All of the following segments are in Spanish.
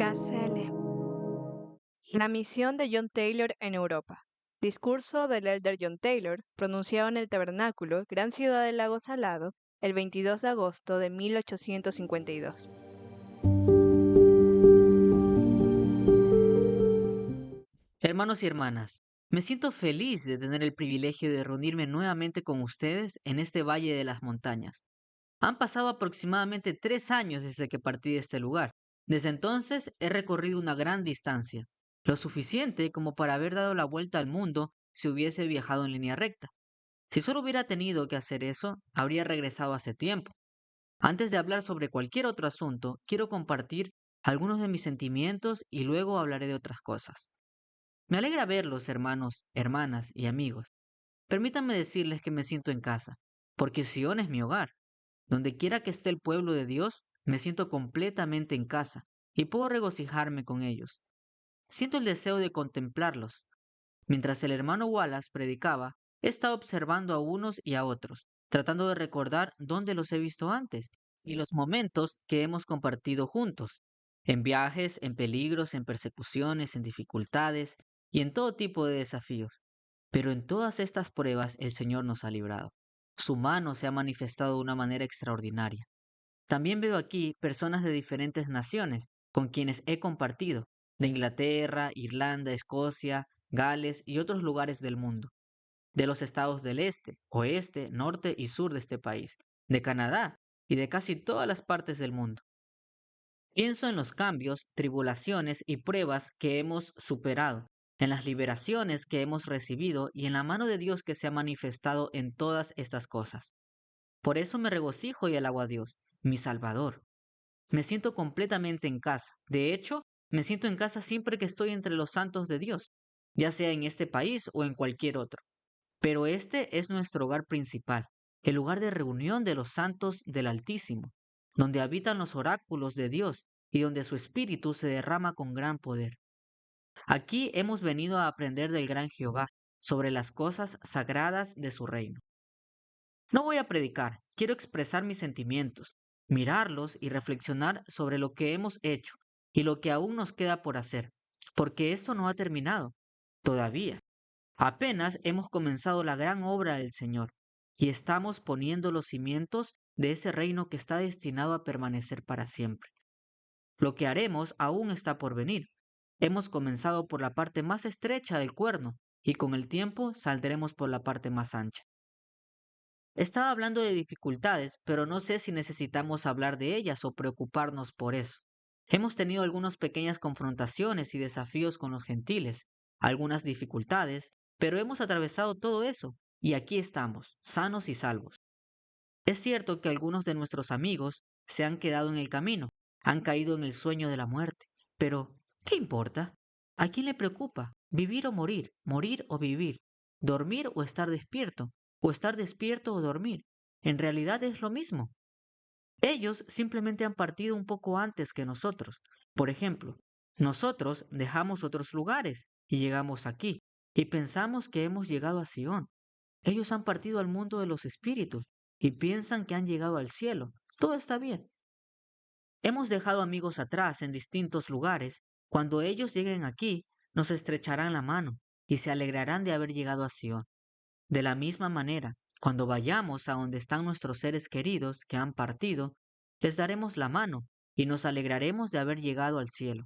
Clase L. La misión de John Taylor en Europa. Discurso del elder John Taylor, pronunciado en el Tabernáculo, Gran Ciudad del Lago Salado, el 22 de agosto de 1852. Hermanos y hermanas, me siento feliz de tener el privilegio de reunirme nuevamente con ustedes en este Valle de las Montañas. Han pasado aproximadamente 3 años desde que partí de este lugar. Desde entonces he recorrido una gran distancia, lo suficiente como para haber dado la vuelta al mundo si hubiese viajado en línea recta. Si solo hubiera tenido que hacer eso, habría regresado hace tiempo. Antes de hablar sobre cualquier otro asunto, quiero compartir algunos de mis sentimientos y luego hablaré de otras cosas. Me alegra verlos, hermanos, hermanas y amigos. Permítanme decirles que me siento en casa, porque Sion es mi hogar. Donde quiera que esté el pueblo de Dios, me siento completamente en casa y puedo regocijarme con ellos. Siento el deseo de contemplarlos. Mientras el hermano Wallace predicaba, he estado observando a unos y a otros, tratando de recordar dónde los he visto antes y los momentos que hemos compartido juntos, en viajes, en peligros, en persecuciones, en dificultades y en todo tipo de desafíos. Pero en todas estas pruebas el Señor nos ha librado. Su mano se ha manifestado de una manera extraordinaria. También veo aquí personas de diferentes naciones con quienes he compartido, de Inglaterra, Irlanda, Escocia, Gales y otros lugares del mundo, de los estados del este, oeste, norte y sur de este país, de Canadá y de casi todas las partes del mundo. Pienso en los cambios, tribulaciones y pruebas que hemos superado, en las liberaciones que hemos recibido y en la mano de Dios que se ha manifestado en todas estas cosas. Por eso me regocijo y alabo a Dios, mi Salvador. Me siento completamente en casa. De hecho, me siento en casa siempre que estoy entre los santos de Dios, ya sea en este país o en cualquier otro. Pero este es nuestro hogar principal, el lugar de reunión de los santos del Altísimo, donde habitan los oráculos de Dios y donde su espíritu se derrama con gran poder. Aquí hemos venido a aprender del gran Jehová sobre las cosas sagradas de su reino. No voy a predicar, quiero expresar mis sentimientos, mirarlos y reflexionar sobre lo que hemos hecho y lo que aún nos queda por hacer, porque esto no ha terminado. Todavía. Apenas hemos comenzado la gran obra del Señor y estamos poniendo los cimientos de ese reino que está destinado a permanecer para siempre. Lo que haremos aún está por venir. Hemos comenzado por la parte más estrecha del cuerno y con el tiempo saldremos por la parte más ancha. Estaba hablando de dificultades, pero no sé si necesitamos hablar de ellas o preocuparnos por eso. Hemos tenido algunas pequeñas confrontaciones y desafíos con los gentiles, algunas dificultades, pero hemos atravesado todo eso y aquí estamos, sanos y salvos. Es cierto que algunos de nuestros amigos se han quedado en el camino, han caído en el sueño de la muerte, pero ¿qué importa? ¿A quién le preocupa? ¿Vivir o morir? ¿Morir o vivir? ¿Dormir o estar despierto? ¿O estar despierto o dormir? En realidad es lo mismo. Ellos simplemente han partido un poco antes que nosotros. Por ejemplo, nosotros dejamos otros lugares y llegamos aquí, y pensamos que hemos llegado a Sion. Ellos han partido al mundo de los espíritus y piensan que han llegado al cielo. Todo está bien. Hemos dejado amigos atrás en distintos lugares. Cuando ellos lleguen aquí, nos estrecharán la mano y se alegrarán de haber llegado a Sion. De la misma manera, cuando vayamos a donde están nuestros seres queridos que han partido, les daremos la mano y nos alegraremos de haber llegado al cielo.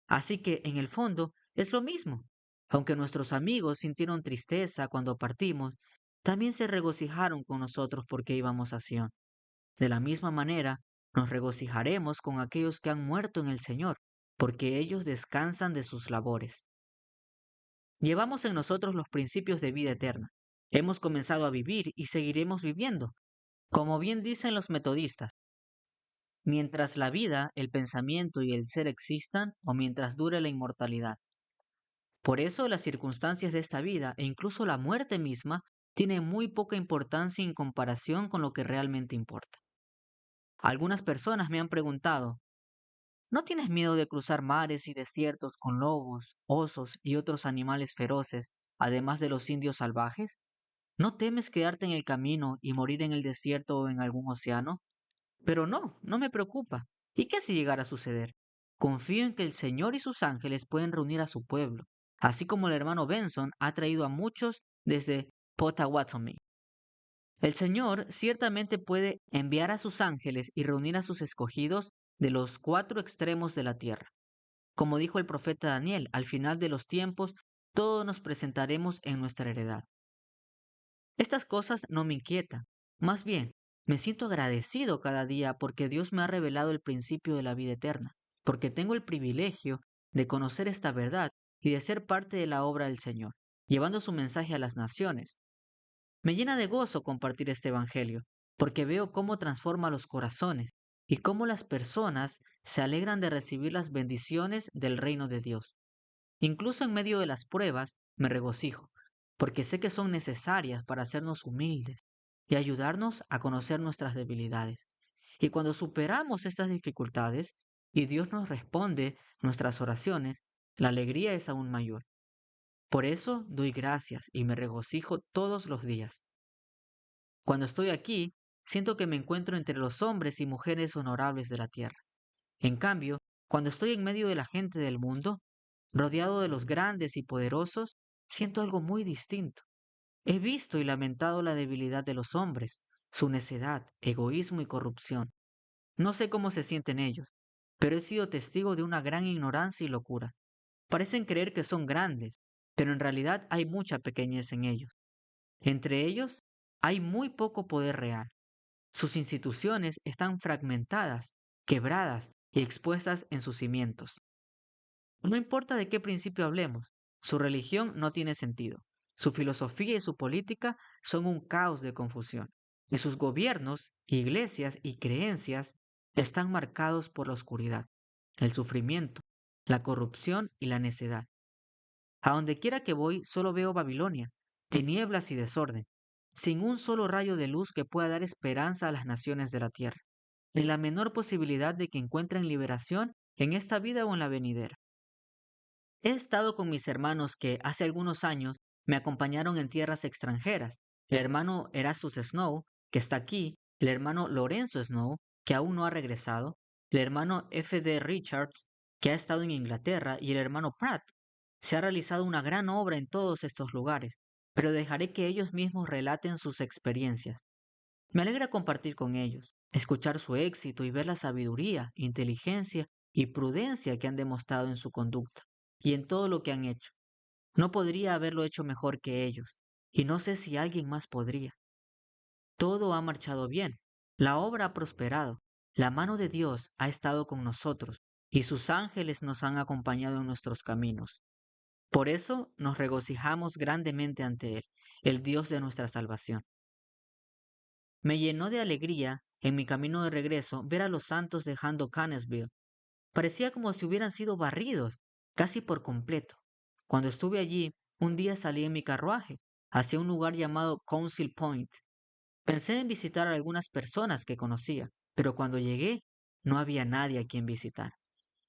Así que, en el fondo, es lo mismo. Aunque nuestros amigos sintieron tristeza cuando partimos, también se regocijaron con nosotros porque íbamos a Sion. De la misma manera, nos regocijaremos con aquellos que han muerto en el Señor, porque ellos descansan de sus labores. Llevamos en nosotros los principios de vida eterna. Hemos comenzado a vivir y seguiremos viviendo. Como bien dicen los metodistas, mientras la vida, el pensamiento y el ser existan, o mientras dure la inmortalidad. Por eso las circunstancias de esta vida e incluso la muerte misma tienen muy poca importancia en comparación con lo que realmente importa. Algunas personas me han preguntado, ¿no tienes miedo de cruzar mares y desiertos con lobos, osos y otros animales feroces, además de los indios salvajes? ¿No temes quedarte en el camino y morir en el desierto o en algún océano? Pero no, no me preocupa. ¿Y qué si llegara a suceder? Confío en que el Señor y sus ángeles pueden reunir a su pueblo, así como el hermano Benson ha traído a muchos desde Potawatomi. El Señor ciertamente puede enviar a sus ángeles y reunir a sus escogidos de los cuatro extremos de la tierra. Como dijo el profeta Daniel, al final de los tiempos, todos nos presentaremos en nuestra heredad. Estas cosas no me inquietan. Más bien, me siento agradecido cada día porque Dios me ha revelado el principio de la vida eterna, porque tengo el privilegio de conocer esta verdad y de ser parte de la obra del Señor, llevando su mensaje a las naciones. Me llena de gozo compartir este evangelio, porque veo cómo transforma los corazones y cómo las personas se alegran de recibir las bendiciones del reino de Dios. Incluso en medio de las pruebas me regocijo, porque sé que son necesarias para hacernos humildes y ayudarnos a conocer nuestras debilidades. Y cuando superamos estas dificultades y Dios nos responde nuestras oraciones, la alegría es aún mayor. Por eso doy gracias y me regocijo todos los días. Cuando estoy aquí, siento que me encuentro entre los hombres y mujeres honorables de la tierra. En cambio, cuando estoy en medio de la gente del mundo, rodeado de los grandes y poderosos, siento algo muy distinto. He visto y lamentado la debilidad de los hombres, su necedad, egoísmo y corrupción. No sé cómo se sienten ellos, pero he sido testigo de una gran ignorancia y locura. Parecen creer que son grandes, pero en realidad hay mucha pequeñez en ellos. Entre ellos, hay muy poco poder real. Sus instituciones están fragmentadas, quebradas y expuestas en sus cimientos. No importa de qué principio hablemos, su religión no tiene sentido. Su filosofía y su política son un caos de confusión. Y sus gobiernos, iglesias y creencias están marcados por la oscuridad, el sufrimiento, la corrupción y la necedad. A donde quiera que voy, solo veo Babilonia, tinieblas y desorden, sin un solo rayo de luz que pueda dar esperanza a las naciones de la tierra, ni la menor posibilidad de que encuentren liberación en esta vida o en la venidera. He estado con mis hermanos que hace algunos años me acompañaron en tierras extranjeras. El hermano Erastus Snow, que está aquí, el hermano Lorenzo Snow, que aún no ha regresado, el hermano F. D. Richards, que ha estado en Inglaterra, y el hermano Pratt. Se ha realizado una gran obra en todos estos lugares, pero dejaré que ellos mismos relaten sus experiencias. Me alegra compartir con ellos, escuchar su éxito y ver la sabiduría, inteligencia y prudencia que han demostrado en su conducta y en todo lo que han hecho. No podría haberlo hecho mejor que ellos, y no sé si alguien más podría. Todo ha marchado bien, la obra ha prosperado, la mano de Dios ha estado con nosotros, y sus ángeles nos han acompañado en nuestros caminos. Por eso nos regocijamos grandemente ante Él, el Dios de nuestra salvación. Me llenó de alegría en mi camino de regreso ver a los santos dejando Canesville. Parecía como si hubieran sido barridos, casi por completo. Cuando estuve allí, un día salí en mi carruaje hacia un lugar llamado Council Point. Pensé en visitar a algunas personas que conocía, pero cuando llegué, no había nadie a quien visitar.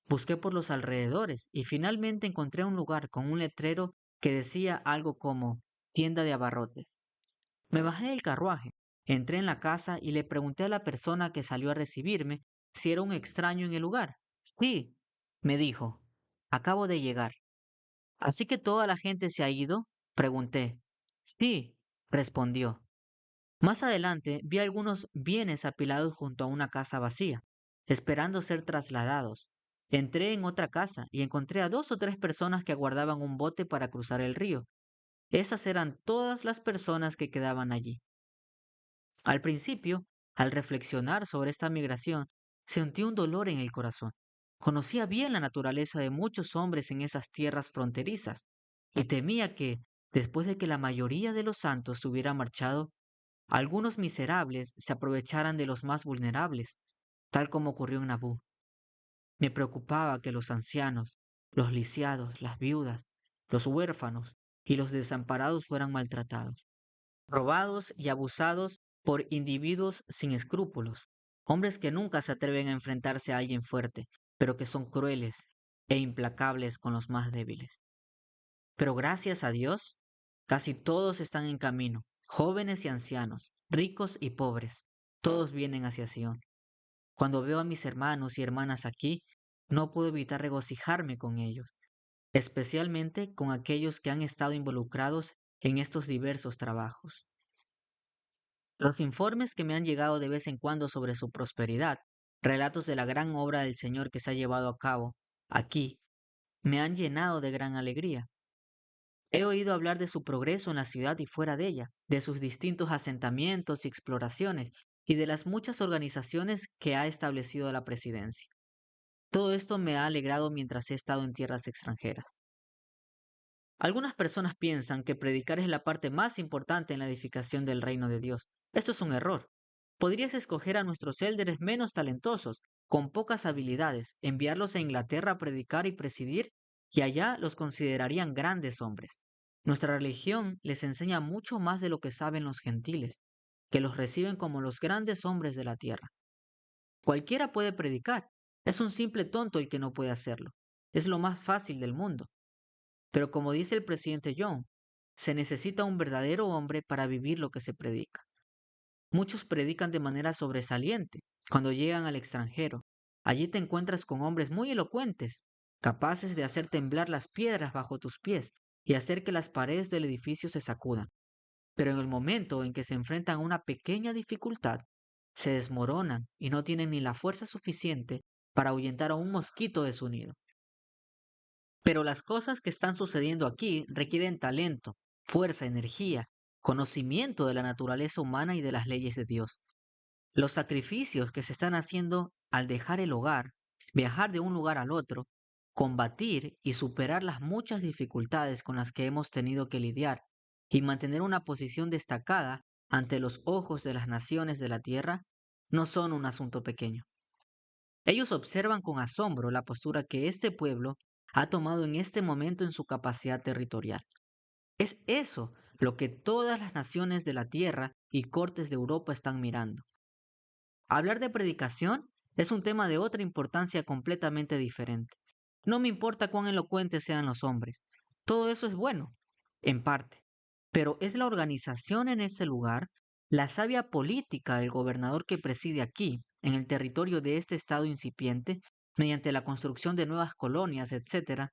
Busqué por los alrededores y finalmente encontré un lugar con un letrero que decía algo como tienda de abarrotes. Me bajé del carruaje, entré en la casa y le pregunté a la persona que salió a recibirme si era un extraño en el lugar. Sí, me dijo, acabo de llegar. ¿Así que toda la gente se ha ido? Pregunté. Sí, respondió. Más adelante vi algunos bienes apilados junto a una casa vacía, esperando ser trasladados. Entré en otra casa y encontré a 2 o 3 personas que aguardaban un bote para cruzar el río. Esas eran todas las personas que quedaban allí. Al principio, al reflexionar sobre esta migración, sentí un dolor en el corazón. Conocía bien la naturaleza de muchos hombres en esas tierras fronterizas y temía que, después de que la mayoría de los santos se hubiera marchado, algunos miserables se aprovecharan de los más vulnerables, tal como ocurrió en Nabú. Me preocupaba que los ancianos, los lisiados, las viudas, los huérfanos y los desamparados fueran maltratados, robados y abusados por individuos sin escrúpulos, hombres que nunca se atreven a enfrentarse a alguien fuerte, pero que son crueles e implacables con los más débiles. Pero gracias a Dios, casi todos están en camino, jóvenes y ancianos, ricos y pobres, todos vienen hacia Sion. Cuando veo a mis hermanos y hermanas aquí, no puedo evitar regocijarme con ellos, especialmente con aquellos que han estado involucrados en estos diversos trabajos. Los informes que me han llegado de vez en cuando sobre su prosperidad, relatos de la gran obra del Señor que se ha llevado a cabo aquí, me han llenado de gran alegría. He oído hablar de su progreso en la ciudad y fuera de ella, de sus distintos asentamientos y exploraciones, y de las muchas organizaciones que ha establecido la presidencia. Todo esto me ha alegrado mientras he estado en tierras extranjeras. Algunas personas piensan que predicar es la parte más importante en la edificación del reino de Dios. Esto es un error. Podrías escoger a nuestros élderes menos talentosos, con pocas habilidades, enviarlos a Inglaterra a predicar y presidir, y allá los considerarían grandes hombres. Nuestra religión les enseña mucho más de lo que saben los gentiles, que los reciben como los grandes hombres de la tierra. Cualquiera puede predicar. Es un simple tonto el que no puede hacerlo. Es lo más fácil del mundo. Pero como dice el presidente John, se necesita un verdadero hombre para vivir lo que se predica. Muchos predican de manera sobresaliente cuando llegan al extranjero. Allí te encuentras con hombres muy elocuentes, capaces de hacer temblar las piedras bajo tus pies y hacer que las paredes del edificio se sacudan. Pero en el momento en que se enfrentan a una pequeña dificultad, se desmoronan y no tienen ni la fuerza suficiente para ahuyentar a un mosquito de su nido. Pero las cosas que están sucediendo aquí requieren talento, fuerza, energía, conocimiento de la naturaleza humana y de las leyes de Dios. Los sacrificios que se están haciendo al dejar el hogar, viajar de un lugar al otro, combatir y superar las muchas dificultades con las que hemos tenido que lidiar y mantener una posición destacada ante los ojos de las naciones de la tierra, no son un asunto pequeño. Ellos observan con asombro la postura que este pueblo ha tomado en este momento en su capacidad territorial. Es eso lo que todas las naciones de la tierra y cortes de Europa están mirando. Hablar de predicación es un tema de otra importancia completamente diferente. No me importa cuán elocuentes sean los hombres. Todo eso es bueno, en parte. Pero es la organización en ese lugar, la sabia política del gobernador que preside aquí, en el territorio de este estado incipiente, mediante la construcción de nuevas colonias, etcétera,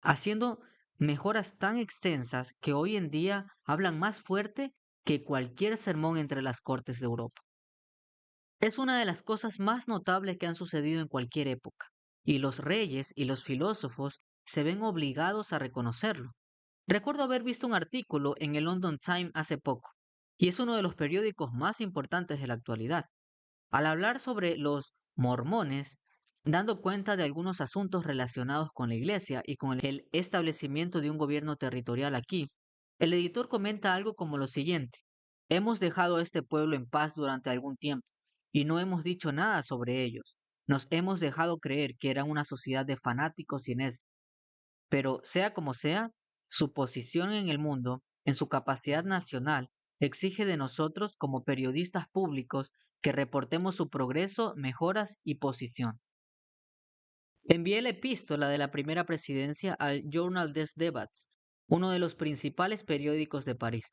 haciendo mejoras tan extensas que hoy en día hablan más fuerte que cualquier sermón entre las cortes de Europa. Es una de las cosas más notables que han sucedido en cualquier época, y los reyes y los filósofos se ven obligados a reconocerlo. Recuerdo haber visto un artículo en el London Times hace poco, y es uno de los periódicos más importantes de la actualidad. Al hablar sobre los mormones, dando cuenta de algunos asuntos relacionados con la iglesia y con el establecimiento de un gobierno territorial aquí, el editor comenta algo como lo siguiente: hemos dejado a este pueblo en paz durante algún tiempo y no hemos dicho nada sobre ellos. Nos hemos dejado creer que eran una sociedad de fanáticos y necios. Pero sea como sea, su posición en el mundo, en su capacidad nacional, exige de nosotros como periodistas públicos que reportemos su progreso, mejoras y posición. Envié la epístola de la primera presidencia al Journal des Débats, uno de los principales periódicos de París.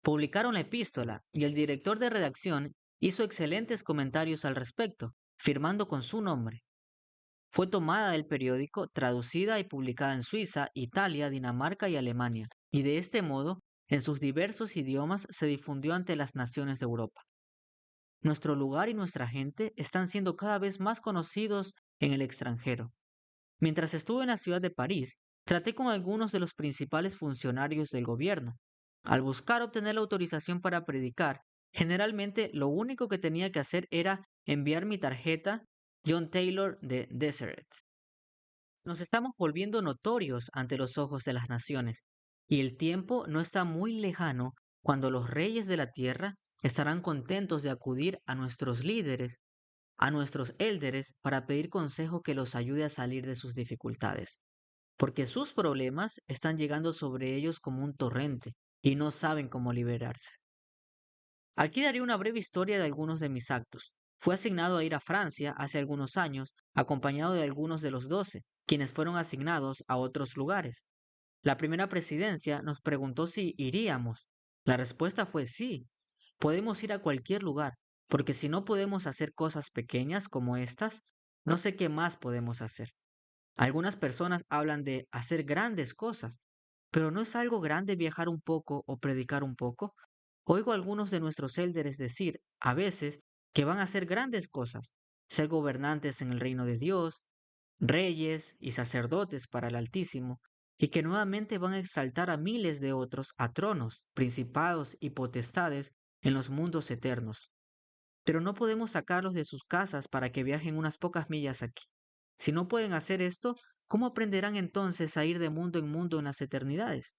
Publicaron la epístola y el director de redacción hizo excelentes comentarios al respecto, firmando con su nombre. Fue tomada del periódico, traducida y publicada en Suiza, Italia, Dinamarca y Alemania, y de este modo, en sus diversos idiomas, se difundió ante las naciones de Europa. Nuestro lugar y nuestra gente están siendo cada vez más conocidos en el extranjero. Mientras estuve en la ciudad de París, traté con algunos de los principales funcionarios del gobierno. Al buscar obtener la autorización para predicar, generalmente lo único que tenía que hacer era enviar mi tarjeta John Taylor de Deseret. Nos estamos volviendo notorios ante los ojos de las naciones, y el tiempo no está muy lejano cuando los reyes de la tierra estarán contentos de acudir a nuestros líderes, a nuestros élderes, para pedir consejo que los ayude a salir de sus dificultades, porque sus problemas están llegando sobre ellos como un torrente y no saben cómo liberarse. Aquí daré una breve historia de algunos de mis actos. Fui asignado a ir a Francia hace algunos años, acompañado de algunos de los 12, quienes fueron asignados a otros lugares. La primera presidencia nos preguntó si iríamos. La respuesta fue sí. Podemos ir a cualquier lugar, porque si no podemos hacer cosas pequeñas como estas, no sé qué más podemos hacer. Algunas personas hablan de hacer grandes cosas, pero ¿no es algo grande viajar un poco o predicar un poco? Oigo a algunos de nuestros élderes decir, a veces, que van a hacer grandes cosas, ser gobernantes en el reino de Dios, reyes y sacerdotes para el Altísimo, y que nuevamente van a exaltar a miles de otros a tronos, principados y potestades en los mundos eternos. Pero no podemos sacarlos de sus casas para que viajen unas pocas millas aquí. Si no pueden hacer esto, ¿cómo aprenderán entonces a ir de mundo en mundo en las eternidades?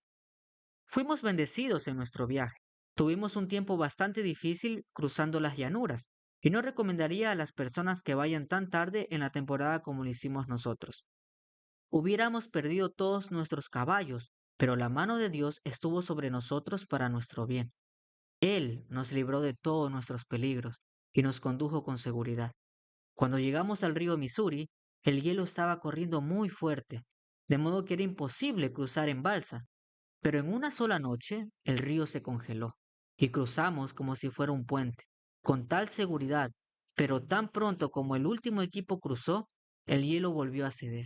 Fuimos bendecidos en nuestro viaje. Tuvimos un tiempo bastante difícil cruzando las llanuras, y no recomendaría a las personas que vayan tan tarde en la temporada como lo hicimos nosotros. Hubiéramos perdido todos nuestros caballos, pero la mano de Dios estuvo sobre nosotros para nuestro bien. Él nos libró de todos nuestros peligros y nos condujo con seguridad. Cuando llegamos al río Missouri, el hielo estaba corriendo muy fuerte, de modo que era imposible cruzar en balsa, pero en una sola noche el río se congeló y cruzamos como si fuera un puente, con tal seguridad, pero tan pronto como el último equipo cruzó, el hielo volvió a ceder.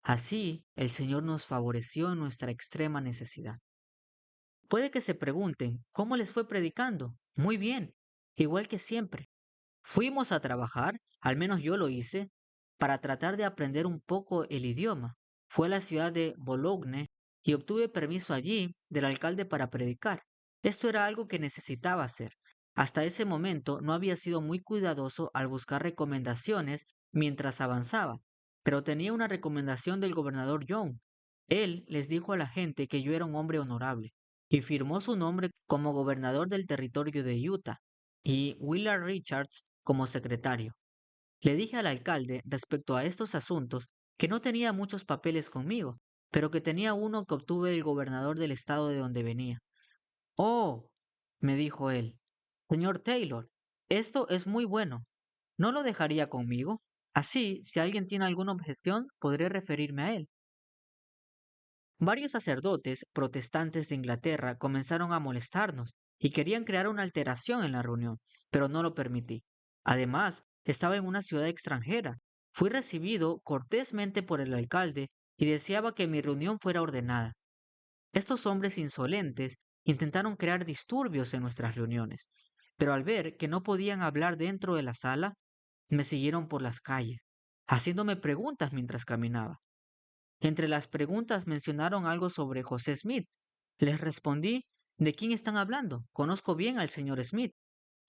Así, el Señor nos favoreció en nuestra extrema necesidad. Puede que se pregunten, ¿cómo les fue predicando? Muy bien, igual que siempre. Fuimos a trabajar, al menos yo lo hice, para tratar de aprender un poco el idioma. Fue a la ciudad de Bologne y obtuve permiso allí del alcalde para predicar. Esto era algo que necesitaba hacer. Hasta ese momento no había sido muy cuidadoso al buscar recomendaciones mientras avanzaba, pero tenía una recomendación del gobernador Young. Él les dijo a la gente que yo era un hombre honorable y firmó su nombre como gobernador del territorio de Utah y Willard Richards como secretario. Le dije al alcalde respecto a estos asuntos que no tenía muchos papeles conmigo, pero que tenía uno que obtuve del gobernador del estado de donde venía. Oh, me dijo él, señor Taylor, esto es muy bueno. ¿No lo dejaría conmigo? Así, si alguien tiene alguna objeción, podré referirme a él. Varios sacerdotes protestantes de Inglaterra comenzaron a molestarnos y querían crear una alteración en la reunión, pero no lo permití. Además, estaba en una ciudad extranjera. Fui recibido cortésmente por el alcalde y deseaba que mi reunión fuera ordenada. Estos hombres insolentes intentaron crear disturbios en nuestras reuniones, pero al ver que no podían hablar dentro de la sala, me siguieron por las calles, haciéndome preguntas mientras caminaba. Entre las preguntas mencionaron algo sobre José Smith. Les respondí, ¿de quién están hablando? Conozco bien al señor Smith.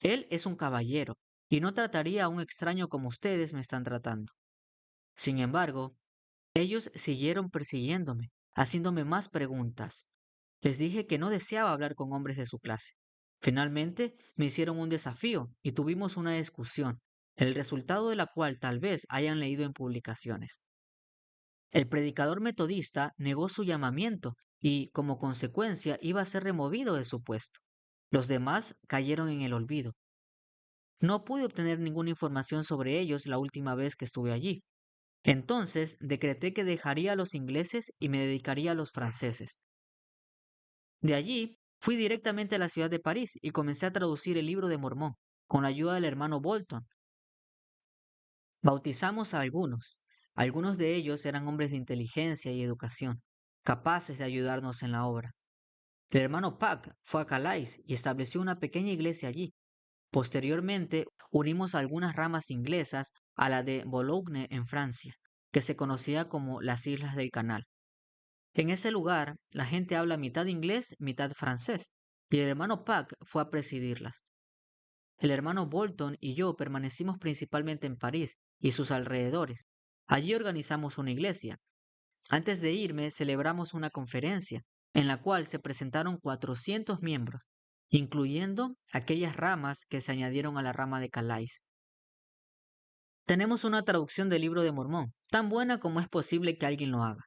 Él es un caballero y no trataría a un extraño como ustedes me están tratando. Sin embargo, ellos siguieron persiguiéndome, haciéndome más preguntas. Les dije que no deseaba hablar con hombres de su clase. Finalmente, me hicieron un desafío y tuvimos una discusión, el resultado de la cual tal vez hayan leído en publicaciones. El predicador metodista negó su llamamiento y, como consecuencia, iba a ser removido de su puesto. Los demás cayeron en el olvido. No pude obtener ninguna información sobre ellos la última vez que estuve allí. Entonces decreté que dejaría a los ingleses y me dedicaría a los franceses. De allí fui directamente a la ciudad de París y comencé a traducir el libro de Mormón, con la ayuda del hermano Bolton. Bautizamos a algunos. Algunos de ellos eran hombres de inteligencia y educación, capaces de ayudarnos en la obra. El hermano Pack fue a Calais y estableció una pequeña iglesia allí. Posteriormente, unimos algunas ramas inglesas a la de Boulogne en Francia, que se conocía como las Islas del Canal. En ese lugar, la gente habla mitad inglés, mitad francés, y el hermano Pack fue a presidirlas. El hermano Bolton y yo permanecimos principalmente en París y sus alrededores. Allí organizamos una iglesia. Antes de irme, celebramos una conferencia en la cual se presentaron 400 miembros, incluyendo aquellas ramas que se añadieron a la rama de Calais. Tenemos una traducción del libro de Mormón, tan buena como es posible que alguien lo haga.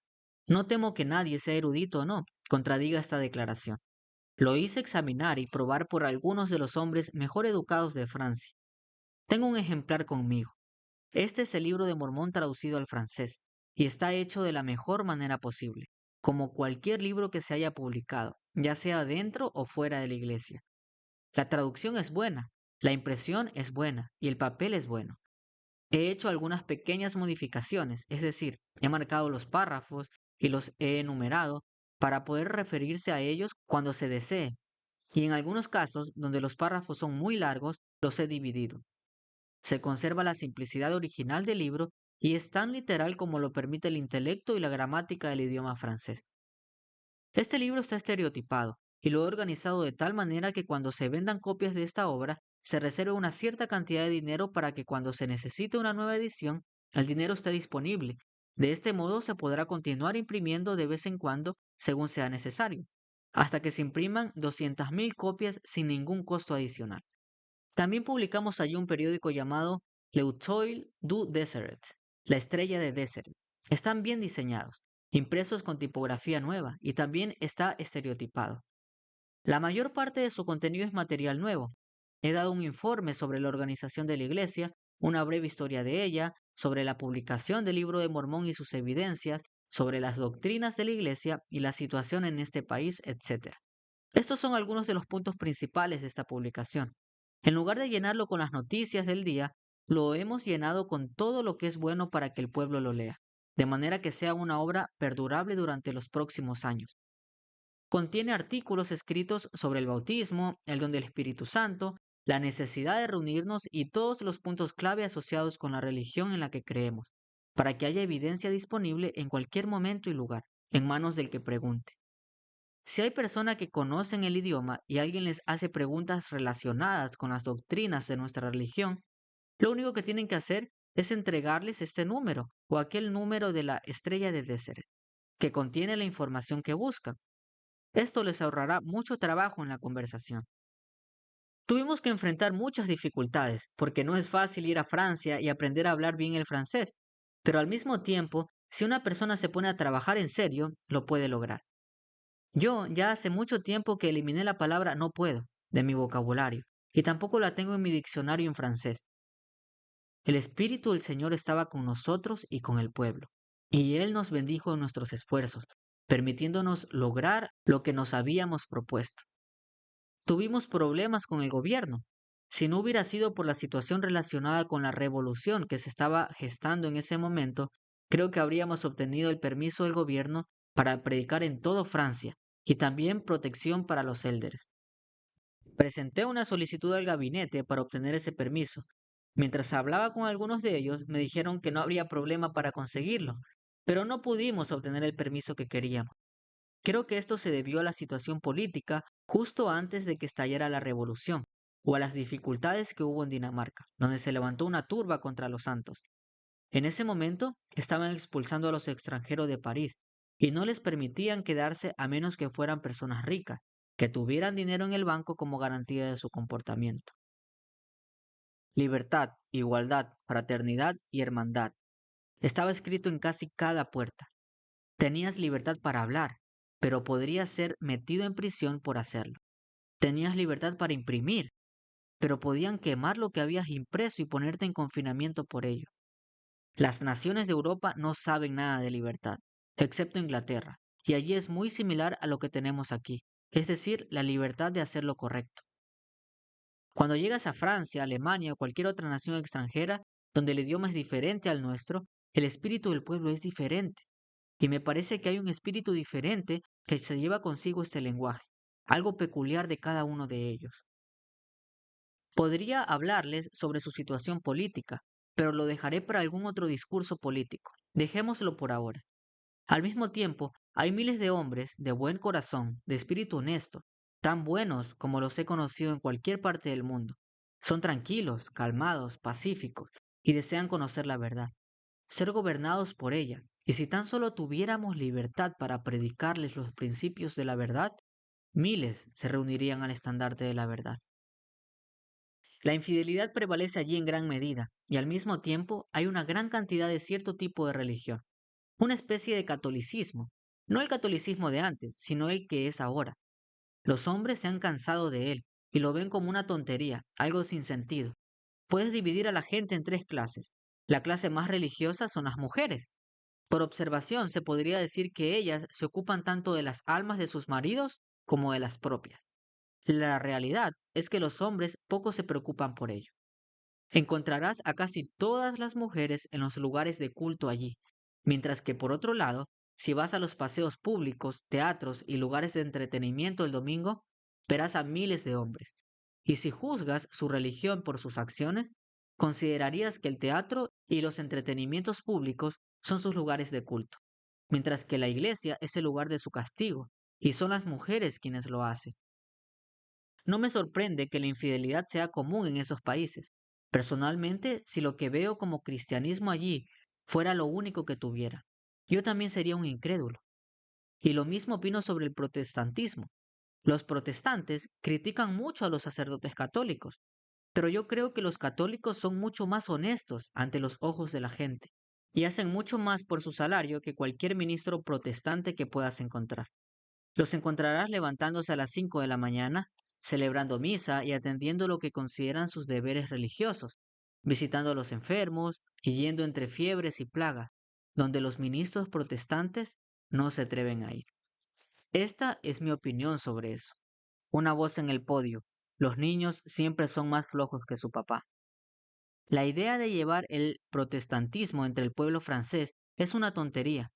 No temo que nadie, sea erudito o no, contradiga esta declaración. Lo hice examinar y probar por algunos de los hombres mejor educados de Francia. Tengo un ejemplar conmigo. Este es el libro de Mormón traducido al francés, y está hecho de la mejor manera posible, como cualquier libro que se haya publicado, ya sea dentro o fuera de la iglesia. La traducción es buena, la impresión es buena y el papel es bueno. He hecho algunas pequeñas modificaciones, es decir, he marcado los párrafos y los he enumerado para poder referirse a ellos cuando se desee. Y en algunos casos, donde los párrafos son muy largos, los he dividido. Se conserva la simplicidad original del libro y es tan literal como lo permite el intelecto y la gramática del idioma francés. Este libro está estereotipado y lo he organizado de tal manera que cuando se vendan copias de esta obra, se reserve una cierta cantidad de dinero para que cuando se necesite una nueva edición, el dinero esté disponible. De este modo se podrá continuar imprimiendo de vez en cuando según sea necesario, hasta que se impriman 200.000 copias sin ningún costo adicional. También publicamos allí un periódico llamado L'Étoile du Désert, la estrella de Desert. Están bien diseñados, impresos con tipografía nueva y también está estereotipado. La mayor parte de su contenido es material nuevo. He dado un informe sobre la organización de la iglesia, una breve historia de ella, sobre la publicación del libro de Mormón y sus evidencias, sobre las doctrinas de la iglesia y la situación en este país, etc. Estos son algunos de los puntos principales de esta publicación. En lugar de llenarlo con las noticias del día, lo hemos llenado con todo lo que es bueno para que el pueblo lo lea, de manera que sea una obra perdurable durante los próximos años. Contiene artículos escritos sobre el bautismo, el don del Espíritu Santo, la necesidad de reunirnos y todos los puntos clave asociados con la religión en la que creemos, para que haya evidencia disponible en cualquier momento y lugar, en manos del que pregunte. Si hay personas que conocen el idioma y alguien les hace preguntas relacionadas con las doctrinas de nuestra religión, lo único que tienen que hacer es entregarles este número o aquel número de la estrella de Deseret, que contiene la información que buscan. Esto les ahorrará mucho trabajo en la conversación. Tuvimos que enfrentar muchas dificultades, porque no es fácil ir a Francia y aprender a hablar bien el francés, pero al mismo tiempo, si una persona se pone a trabajar en serio, lo puede lograr. Yo ya hace mucho tiempo que eliminé la palabra no puedo de mi vocabulario y tampoco la tengo en mi diccionario en francés. El Espíritu del Señor estaba con nosotros y con el pueblo, y Él nos bendijo en nuestros esfuerzos, permitiéndonos lograr lo que nos habíamos propuesto. Tuvimos problemas con el gobierno. Si no hubiera sido por la situación relacionada con la revolución que se estaba gestando en ese momento, creo que habríamos obtenido el permiso del gobierno para predicar en toda Francia y también protección para los élderes. Presenté una solicitud al gabinete para obtener ese permiso. Mientras hablaba con algunos de ellos, me dijeron que no habría problema para conseguirlo, pero no pudimos obtener el permiso que queríamos. Creo que esto se debió a la situación política justo antes de que estallara la revolución, o a las dificultades que hubo en Dinamarca, donde se levantó una turba contra los santos. En ese momento estaban expulsando a los extranjeros de París y no les permitían quedarse a menos que fueran personas ricas, que tuvieran dinero en el banco como garantía de su comportamiento. Libertad, igualdad, fraternidad y hermandad. Estaba escrito en casi cada puerta. Tenías libertad para hablar, pero podrías ser metido en prisión por hacerlo. Tenías libertad para imprimir, pero podían quemar lo que habías impreso y ponerte en confinamiento por ello. Las naciones de Europa no saben nada de libertad, excepto Inglaterra, y allí es muy similar a lo que tenemos aquí, es decir, la libertad de hacer lo correcto. Cuando llegas a Francia, Alemania o cualquier otra nación extranjera, donde el idioma es diferente al nuestro, el espíritu del pueblo es diferente. Y me parece que hay un espíritu diferente que se lleva consigo este lenguaje, algo peculiar de cada uno de ellos. Podría hablarles sobre su situación política, pero lo dejaré para algún otro discurso político. Dejémoslo por ahora. Al mismo tiempo, hay miles de hombres de buen corazón, de espíritu honesto, tan buenos como los he conocido en cualquier parte del mundo. Son tranquilos, calmados, pacíficos y desean conocer la verdad, ser gobernados por ella. Y si tan solo tuviéramos libertad para predicarles los principios de la verdad, miles se reunirían al estandarte de la verdad. La infidelidad prevalece allí en gran medida, y al mismo tiempo hay una gran cantidad de cierto tipo de religión, una especie de catolicismo, no el catolicismo de antes, sino el que es ahora. Los hombres se han cansado de él y lo ven como una tontería, algo sin sentido. Puedes dividir a la gente en tres clases. La clase más religiosa son las mujeres. Por observación, se podría decir que ellas se ocupan tanto de las almas de sus maridos como de las propias. La realidad es que los hombres poco se preocupan por ello. Encontrarás a casi todas las mujeres en los lugares de culto allí, mientras que por otro lado, si vas a los paseos públicos, teatros y lugares de entretenimiento el domingo, verás a miles de hombres. Y si juzgas su religión por sus acciones, considerarías que el teatro y los entretenimientos públicos son sus lugares de culto, mientras que la iglesia es el lugar de su castigo, y son las mujeres quienes lo hacen. No me sorprende que la infidelidad sea común en esos países. Personalmente, si lo que veo como cristianismo allí fuera lo único que tuviera, yo también sería un incrédulo. Y lo mismo opino sobre el protestantismo. Los protestantes critican mucho a los sacerdotes católicos, pero yo creo que los católicos son mucho más honestos ante los ojos de la gente y hacen mucho más por su salario que cualquier ministro protestante que puedas encontrar. Los encontrarás levantándose a las 5 de la mañana, celebrando misa y atendiendo lo que consideran sus deberes religiosos, visitando a los enfermos y yendo entre fiebres y plagas, donde los ministros protestantes no se atreven a ir. Esta es mi opinión sobre eso. Una voz en el podio. Los niños siempre son más flojos que su papá. La idea de llevar el protestantismo entre el pueblo francés es una tontería,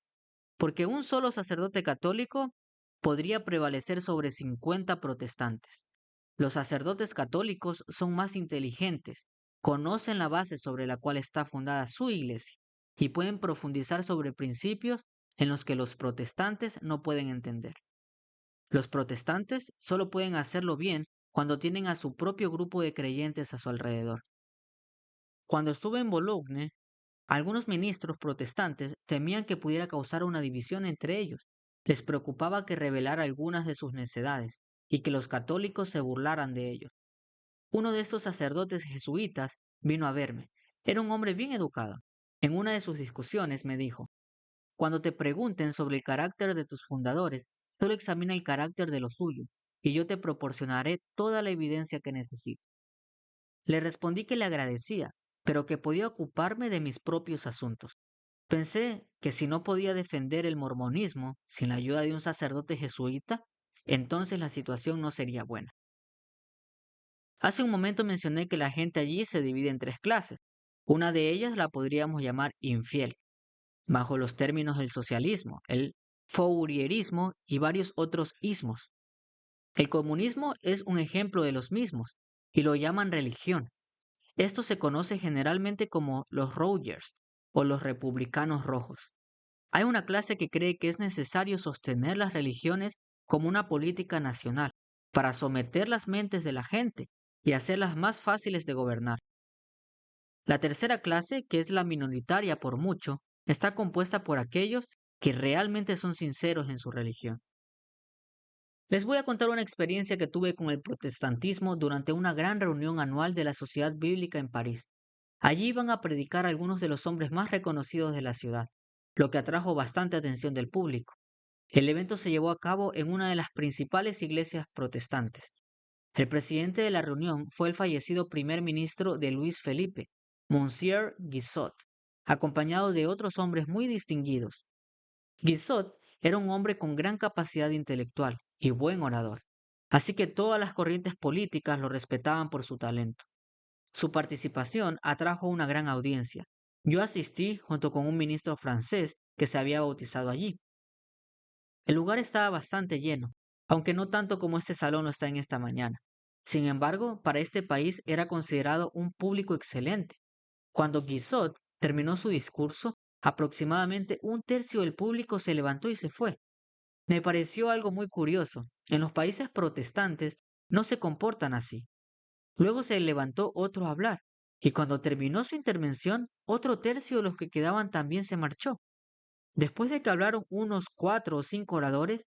porque un solo sacerdote católico podría prevalecer sobre 50 protestantes. Los sacerdotes católicos son más inteligentes, conocen la base sobre la cual está fundada su iglesia y pueden profundizar sobre principios en los que los protestantes no pueden entender. Los protestantes solo pueden hacerlo bien cuando tienen a su propio grupo de creyentes a su alrededor. Cuando estuve en Bologne, algunos ministros protestantes temían que pudiera causar una división entre ellos. Les preocupaba que revelara algunas de sus necedades y que los católicos se burlaran de ellos. Uno de estos sacerdotes jesuitas vino a verme. Era un hombre bien educado. En una de sus discusiones me dijo: cuando te pregunten sobre el carácter de tus fundadores, solo examina el carácter de los suyos, y yo te proporcionaré toda la evidencia que necesites. Le respondí que le agradecía, pero que podía ocuparme de mis propios asuntos. Pensé que si no podía defender el mormonismo sin la ayuda de un sacerdote jesuita, entonces la situación no sería buena. Hace un momento mencioné que la gente allí se divide en tres clases. Una de ellas la podríamos llamar infiel, bajo los términos del socialismo, el fourierismo y varios otros ismos. El comunismo es un ejemplo de los mismos, y lo llaman religión. Esto se conoce generalmente como los Rogers o los republicanos rojos. Hay una clase que cree que es necesario sostener las religiones como una política nacional para someter las mentes de la gente y hacerlas más fáciles de gobernar. La tercera clase, que es la minoritaria por mucho, está compuesta por aquellos que realmente son sinceros en su religión. Les voy a contar una experiencia que tuve con el protestantismo durante una gran reunión anual de la Sociedad Bíblica en París. Allí iban a predicar algunos de los hombres más reconocidos de la ciudad, lo que atrajo bastante atención del público. El evento se llevó a cabo en una de las principales iglesias protestantes. El presidente de la reunión fue el fallecido primer ministro de Luis Felipe, Monsieur Guizot, acompañado de otros hombres muy distinguidos. Guizot era un hombre con gran capacidad intelectual y buen orador, así que todas las corrientes políticas lo respetaban por su talento. Su participación atrajo una gran audiencia. Yo asistí junto con un ministro francés que se había bautizado allí. El lugar estaba bastante lleno, aunque no tanto como este salón lo está en esta mañana. Sin embargo, para este país era considerado un público excelente. Cuando Guizot terminó su discurso, aproximadamente un tercio del público se levantó y se fue. Me pareció algo muy curioso. En los países protestantes no se comportan así. Luego se levantó otro a hablar, y cuando terminó su intervención, otro tercio de los que quedaban también se marchó. Después de que hablaron unos 4 o 5 oradores,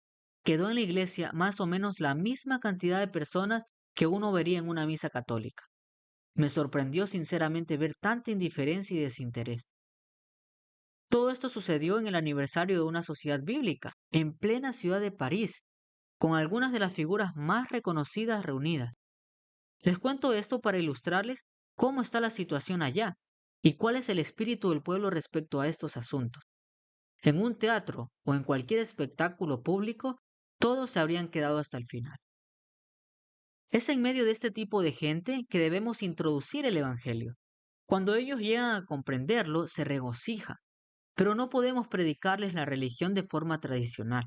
quedó en la iglesia más o menos la misma cantidad de personas que uno vería en una misa católica. Me sorprendió sinceramente ver tanta indiferencia y desinterés. Todo esto sucedió en el aniversario de una sociedad bíblica, en plena ciudad de París, con algunas de las figuras más reconocidas reunidas. Les cuento esto para ilustrarles cómo está la situación allá y cuál es el espíritu del pueblo respecto a estos asuntos. En un teatro o en cualquier espectáculo público, todos se habrían quedado hasta el final. Es en medio de este tipo de gente que debemos introducir el Evangelio. Cuando ellos llegan a comprenderlo, se regocijan, pero no podemos predicarles la religión de forma tradicional,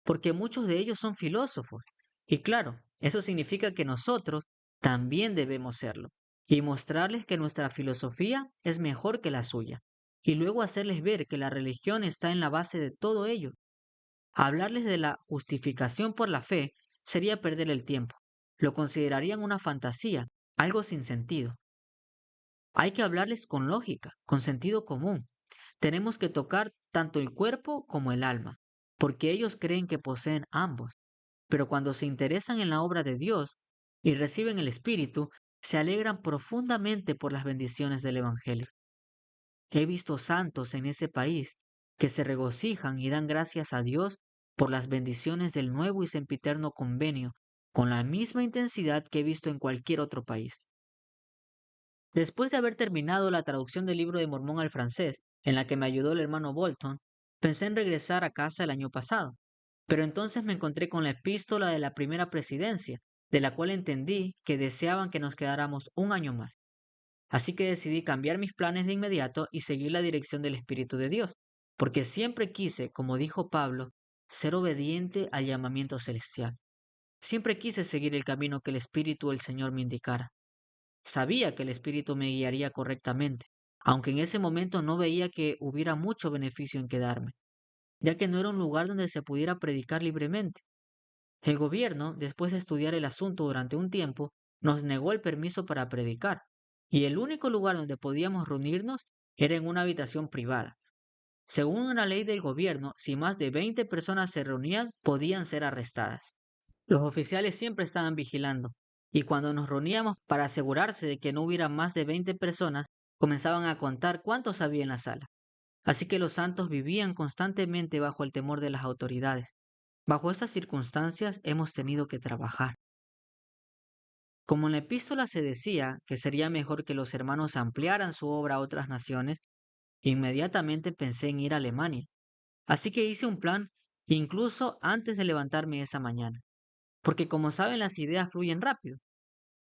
porque muchos de ellos son filósofos. Y claro, eso significa que nosotros también debemos serlo, y mostrarles que nuestra filosofía es mejor que la suya, y luego hacerles ver que la religión está en la base de todo ello. Hablarles de la justificación por la fe sería perder el tiempo. Lo considerarían una fantasía, algo sin sentido. Hay que hablarles con lógica, con sentido común. Tenemos que tocar tanto el cuerpo como el alma, porque ellos creen que poseen ambos. Pero cuando se interesan en la obra de Dios y reciben el Espíritu, se alegran profundamente por las bendiciones del Evangelio. He visto santos en ese país que se regocijan y dan gracias a Dios por las bendiciones del nuevo y sempiterno convenio, con la misma intensidad que he visto en cualquier otro país. Después de haber terminado la traducción del libro de Mormón al francés, en la que me ayudó el hermano Bolton, pensé en regresar a casa el año pasado, pero entonces me encontré con la epístola de la primera presidencia, de la cual entendí que deseaban que nos quedáramos un año más. Así que decidí cambiar mis planes de inmediato y seguir la dirección del Espíritu de Dios, porque siempre quise, como dijo Pablo, ser obediente al llamamiento celestial. Siempre quise seguir el camino que el Espíritu del Señor me indicara. Sabía que el Espíritu me guiaría correctamente, aunque en ese momento no veía que hubiera mucho beneficio en quedarme, ya que no era un lugar donde se pudiera predicar libremente. El gobierno, después de estudiar el asunto durante un tiempo, nos negó el permiso para predicar, y el único lugar donde podíamos reunirnos era en una habitación privada. Según una ley del gobierno, si más de 20 personas se reunían, podían ser arrestadas. Los oficiales siempre estaban vigilando, y cuando nos reuníamos para asegurarse de que no hubiera más de 20 personas, comenzaban a contar cuántos había en la sala. Así que los santos vivían constantemente bajo el temor de las autoridades. Bajo estas circunstancias hemos tenido que trabajar. Como en la epístola se decía que sería mejor que los hermanos ampliaran su obra a otras naciones, inmediatamente pensé en ir a Alemania. Así que hice un plan incluso antes de levantarme esa mañana, porque como saben las ideas fluyen rápido.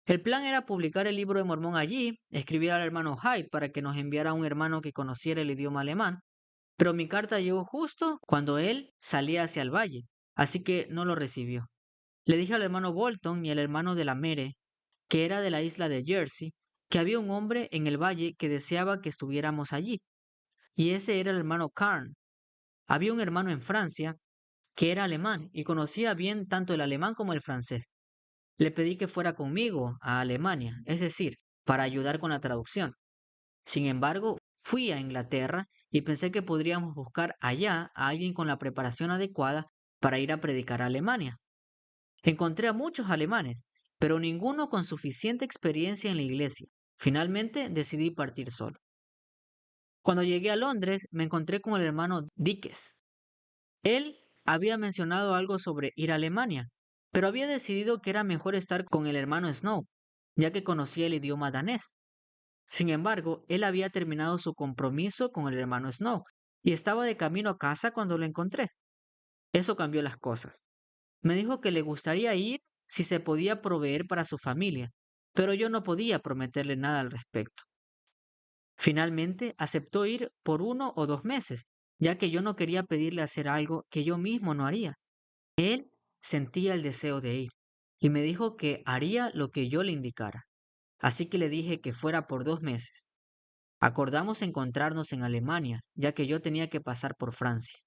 El plan era publicar el libro de Mormón allí, escribir al hermano Hyde para que nos enviara a un hermano que conociera el idioma alemán, pero mi carta llegó justo cuando él salía hacia el valle, así que no lo recibió. Le dije al hermano Bolton y al hermano de la Mere, que era de la isla de Jersey, que había un hombre en el valle que deseaba que estuviéramos allí, y ese era el hermano Carn. Había un hermano en Francia que era alemán y conocía bien tanto el alemán como el francés. Le pedí que fuera conmigo a Alemania, es decir, para ayudar con la traducción. Sin embargo, fui a Inglaterra y pensé que podríamos buscar allá a alguien con la preparación adecuada para ir a predicar a Alemania. Encontré a muchos alemanes, pero ninguno con suficiente experiencia en la iglesia. Finalmente decidí partir solo. Cuando llegué a Londres, me encontré con el hermano Dickes. Él había mencionado algo sobre ir a Alemania, pero había decidido que era mejor estar con el hermano Snow, ya que conocía el idioma danés. Sin embargo, él había terminado su compromiso con el hermano Snow y estaba de camino a casa cuando lo encontré. Eso cambió las cosas. Me dijo que le gustaría ir si se podía proveer para su familia, pero yo no podía prometerle nada al respecto. Finalmente, aceptó ir por 1 o 2 meses, ya que yo no quería pedirle hacer algo que yo mismo no haría. Él sentía el deseo de ir y me dijo que haría lo que yo le indicara. Así que le dije que fuera por 2 meses. Acordamos encontrarnos en Alemania, ya que yo tenía que pasar por Francia.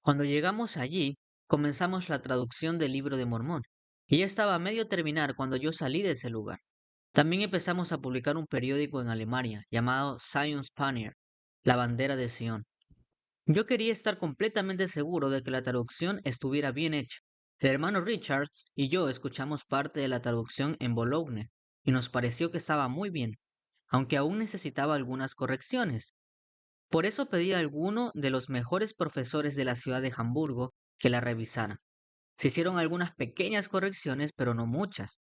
Cuando llegamos allí, comenzamos la traducción del libro de Mormón, y ya estaba a medio terminar cuando yo salí de ese lugar. También empezamos a publicar un periódico en Alemania llamado Zion's Banner, la bandera de Sion. Yo quería estar completamente seguro de que la traducción estuviera bien hecha. El hermano Richards y yo escuchamos parte de la traducción en Bologne y nos pareció que estaba muy bien, aunque aún necesitaba algunas correcciones. Por eso pedí a alguno de los mejores profesores de la ciudad de Hamburgo que la revisaran. Se hicieron algunas pequeñas correcciones, pero no muchas.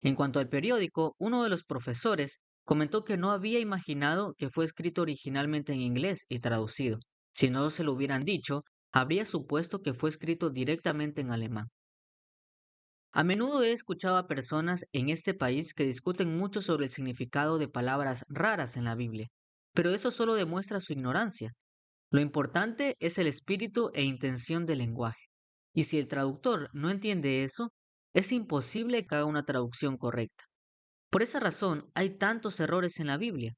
En cuanto al periódico, uno de los profesores comentó que no había imaginado que fue escrito originalmente en inglés y traducido. Si no se lo hubieran dicho, habría supuesto que fue escrito directamente en alemán. A menudo he escuchado a personas en este país que discuten mucho sobre el significado de palabras raras en la Biblia, pero eso solo demuestra su ignorancia. Lo importante es el espíritu e intención del lenguaje. Y si el traductor no entiende eso, es imposible que haga una traducción correcta. Por esa razón hay tantos errores en la Biblia.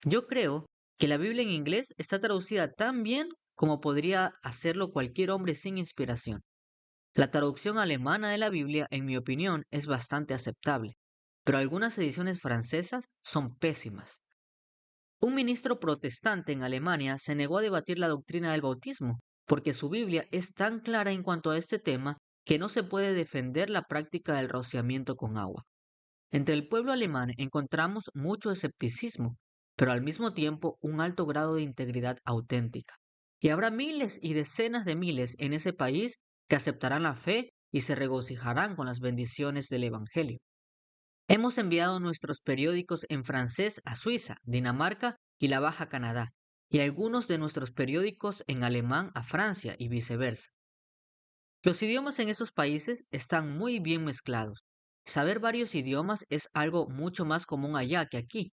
Yo creo que la Biblia en inglés está traducida tan bien como podría hacerlo cualquier hombre sin inspiración. La traducción alemana de la Biblia, en mi opinión, es bastante aceptable, pero algunas ediciones francesas son pésimas. Un ministro protestante en Alemania se negó a debatir la doctrina del bautismo, porque su Biblia es tan clara en cuanto a este tema que no se puede defender la práctica del rociamiento con agua. Entre el pueblo alemán encontramos mucho escepticismo, pero al mismo tiempo un alto grado de integridad auténtica. Y habrá miles y decenas de miles en ese país que aceptarán la fe y se regocijarán con las bendiciones del Evangelio. Hemos enviado nuestros periódicos en francés a Suiza, Dinamarca y la Baja Canadá, y algunos de nuestros periódicos en alemán a Francia y viceversa. Los idiomas en esos países están muy bien mezclados. Saber varios idiomas es algo mucho más común allá que aquí.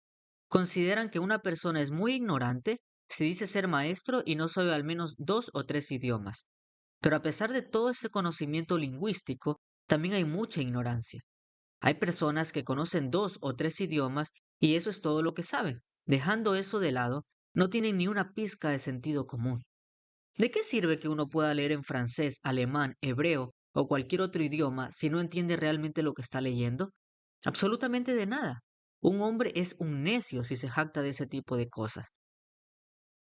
Consideran que una persona es muy ignorante si dice ser maestro y no sabe al menos 2 o 3 idiomas. Pero a pesar de todo ese conocimiento lingüístico, también hay mucha ignorancia. Hay personas que conocen 2 o 3 idiomas y eso es todo lo que saben. Dejando eso de lado, no tienen ni una pizca de sentido común. ¿De qué sirve que uno pueda leer en francés, alemán, hebreo o cualquier otro idioma si no entiende realmente lo que está leyendo? Absolutamente de nada. Un hombre es un necio si se jacta de ese tipo de cosas.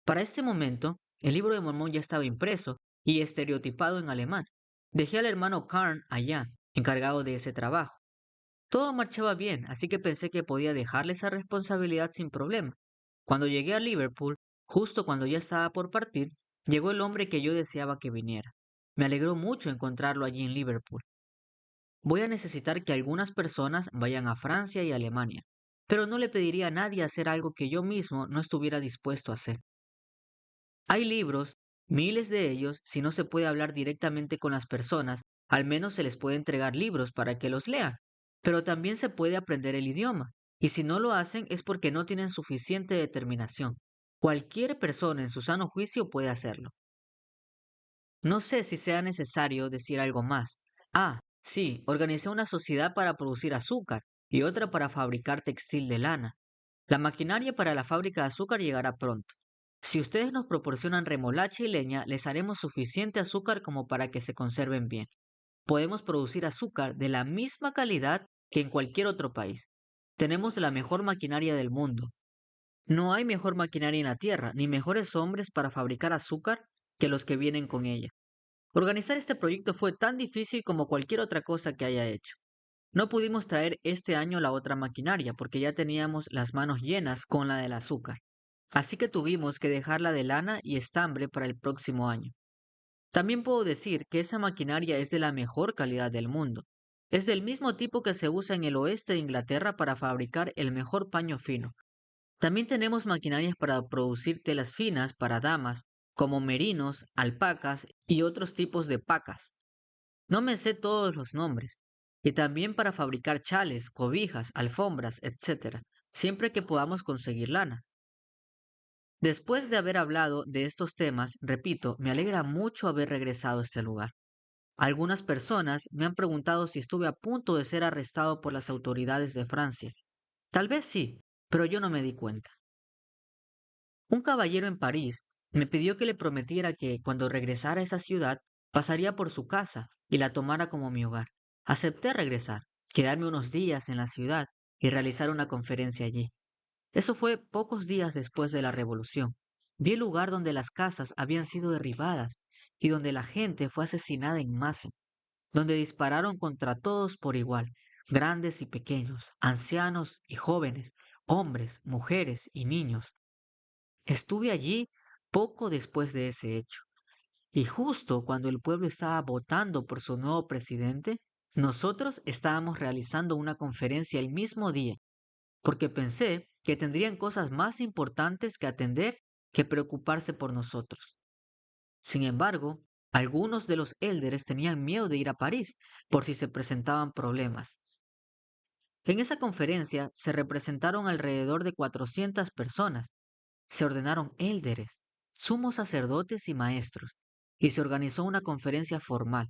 Para este momento, el libro de Mormón ya estaba impreso y estereotipado en alemán. Dejé al hermano Karn allá, encargado de ese trabajo. Todo marchaba bien, así que pensé que podía dejarle esa responsabilidad sin problema. Cuando llegué a Liverpool, justo cuando ya estaba por partir, llegó el hombre que yo deseaba que viniera. Me alegró mucho encontrarlo allí en Liverpool. Voy a necesitar que algunas personas vayan a Francia y Alemania, pero no le pediría a nadie hacer algo que yo mismo no estuviera dispuesto a hacer. Hay libros, miles de ellos, si no se puede hablar directamente con las personas, al menos se les puede entregar libros para que los lean. Pero también se puede aprender el idioma, y si no lo hacen es porque no tienen suficiente determinación. Cualquier persona en su sano juicio puede hacerlo. No sé si sea necesario decir algo más. Ah, sí, organicé una sociedad para producir azúcar y otra para fabricar textil de lana. La maquinaria para la fábrica de azúcar llegará pronto. Si ustedes nos proporcionan remolacha y leña, les haremos suficiente azúcar como para que se conserven bien. Podemos producir azúcar de la misma calidad que en cualquier otro país. Tenemos la mejor maquinaria del mundo. No hay mejor maquinaria en la tierra, ni mejores hombres para fabricar azúcar que los que vienen con ella. Organizar este proyecto fue tan difícil como cualquier otra cosa que haya hecho. No pudimos traer este año la otra maquinaria porque ya teníamos las manos llenas con la del azúcar. Así que tuvimos que dejar la de lana y estambre para el próximo año. También puedo decir que esa maquinaria es de la mejor calidad del mundo. Es del mismo tipo que se usa en el oeste de Inglaterra para fabricar el mejor paño fino. También tenemos maquinarias para producir telas finas para damas, como merinos, alpacas y otros tipos de pacas. No me sé todos los nombres. Y también para fabricar chales, cobijas, alfombras, etc., siempre que podamos conseguir lana. Después de haber hablado de estos temas, repito, me alegra mucho haber regresado a este lugar. Algunas personas me han preguntado si estuve a punto de ser arrestado por las autoridades de Francia. Tal vez sí, pero yo no me di cuenta. Un caballero en París me pidió que le prometiera que, cuando regresara a esa ciudad, pasaría por su casa y la tomara como mi hogar. Acepté regresar, quedarme unos días en la ciudad y realizar una conferencia allí. Eso fue pocos días después de la revolución. Vi el lugar donde las casas habían sido derribadas y donde la gente fue asesinada en masa, donde dispararon contra todos por igual, grandes y pequeños, ancianos y jóvenes, hombres, mujeres y niños. Estuve allí poco después de ese hecho, y justo cuando el pueblo estaba votando por su nuevo presidente, nosotros estábamos realizando una conferencia el mismo día, porque pensé que tendrían cosas más importantes que atender que preocuparse por nosotros. Sin embargo, Algunos de los élderes tenían miedo de ir a París por si se presentaban problemas. En esa conferencia se representaron alrededor de 400 personas. Se ordenaron élderes, sumos sacerdotes y maestros, y se organizó una conferencia formal.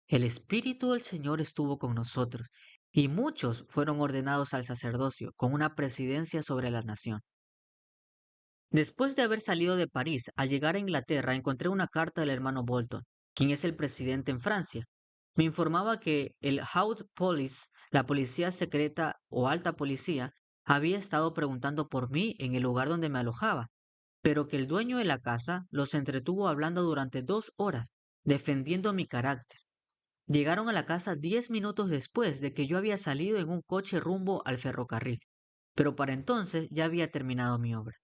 El Espíritu del Señor estuvo con nosotros, y muchos fueron ordenados al sacerdocio con una presidencia sobre la nación. Después de haber salido de París, al llegar a Inglaterra, encontré una carta del hermano Bolton, quien es el presidente en Francia. Me informaba que el Haute Police, la policía secreta o alta policía, había estado preguntando por mí en el lugar donde me alojaba, pero que el dueño de la casa los entretuvo hablando durante 2 horas, defendiendo mi carácter. Llegaron a la casa 10 minutos después de que yo había salido en un coche rumbo al ferrocarril, pero para entonces ya había terminado mi obra.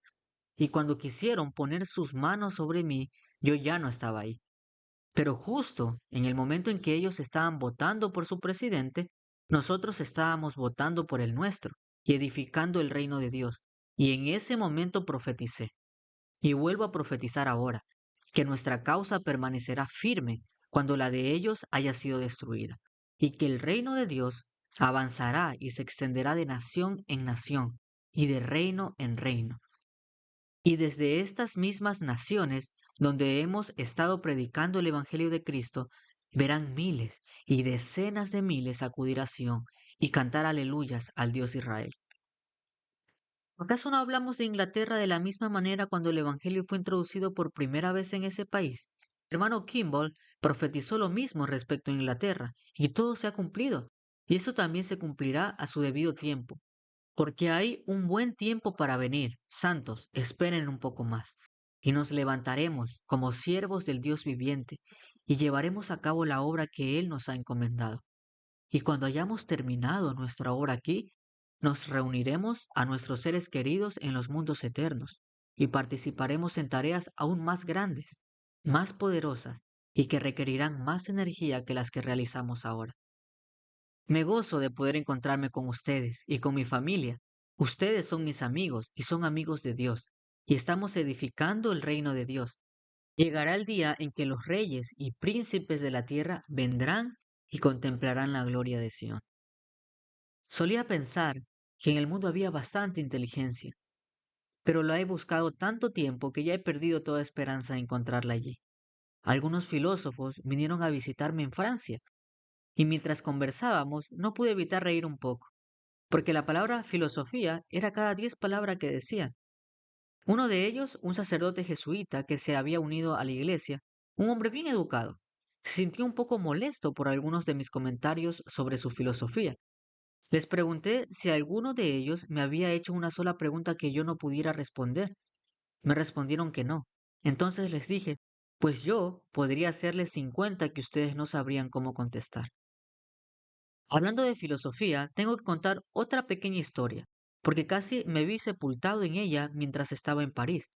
Y cuando quisieron poner sus manos sobre mí, yo ya no estaba ahí. Pero justo en el momento en que ellos estaban votando por su presidente, nosotros estábamos votando por el nuestro y edificando el reino de Dios. Y en ese momento profeticé. Y vuelvo a profetizar ahora, que nuestra causa permanecerá firme cuando la de ellos haya sido destruida, y que el reino de Dios avanzará y se extenderá de nación en nación y de reino en reino. Y desde estas mismas naciones donde hemos estado predicando el Evangelio de Cristo, verán miles y decenas de miles acudir a Sión y cantar aleluyas al Dios de Israel. ¿Acaso no hablamos de Inglaterra de la misma manera cuando el Evangelio fue introducido por primera vez en ese país? El hermano Kimball profetizó lo mismo respecto a Inglaterra, y todo se ha cumplido, y eso también se cumplirá a su debido tiempo, porque hay un buen tiempo para venir. Santos, esperen un poco más, y nos levantaremos como siervos del Dios viviente, y llevaremos a cabo la obra que Él nos ha encomendado. Y cuando hayamos terminado nuestra obra aquí, nos reuniremos a nuestros seres queridos en los mundos eternos y participaremos en tareas aún más grandes, más poderosas y que requerirán más energía que las que realizamos ahora. Me gozo de poder encontrarme con ustedes y con mi familia. Ustedes son mis amigos y son amigos de Dios, y estamos edificando el reino de Dios. Llegará el día en que los reyes y príncipes de la tierra vendrán y contemplarán la gloria de Sión. Solía pensar que en el mundo había bastante inteligencia, pero la he buscado tanto tiempo que ya he perdido toda esperanza de encontrarla allí. Algunos filósofos vinieron a visitarme en Francia, y mientras conversábamos no pude evitar reír un poco, porque la palabra filosofía era cada 10 palabras que decían. Uno de ellos, un sacerdote jesuita que se había unido a la iglesia, un hombre bien educado, se sintió un poco molesto por algunos de mis comentarios sobre su filosofía. Les pregunté si alguno de ellos me había hecho una sola pregunta que yo no pudiera responder. Me respondieron que no. Entonces les dije, pues yo podría hacerles 50 que ustedes no sabrían cómo contestar. Hablando de filosofía, tengo que contar otra pequeña historia, porque casi me vi sepultado en ella mientras estaba en París.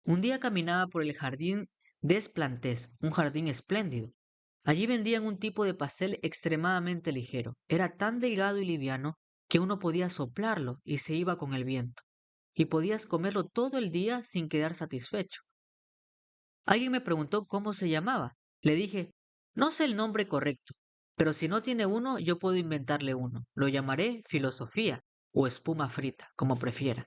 Un día caminaba por el jardín des Plantés, un jardín espléndido. Allí vendían un tipo de pastel extremadamente ligero. Era tan delgado y liviano que uno podía soplarlo y se iba con el viento. Y podías comerlo todo el día sin quedar satisfecho. Alguien me preguntó cómo se llamaba. Le dije, no sé el nombre correcto, pero si no tiene uno, yo puedo inventarle uno. Lo llamaré filosofía o espuma frita, como prefiera.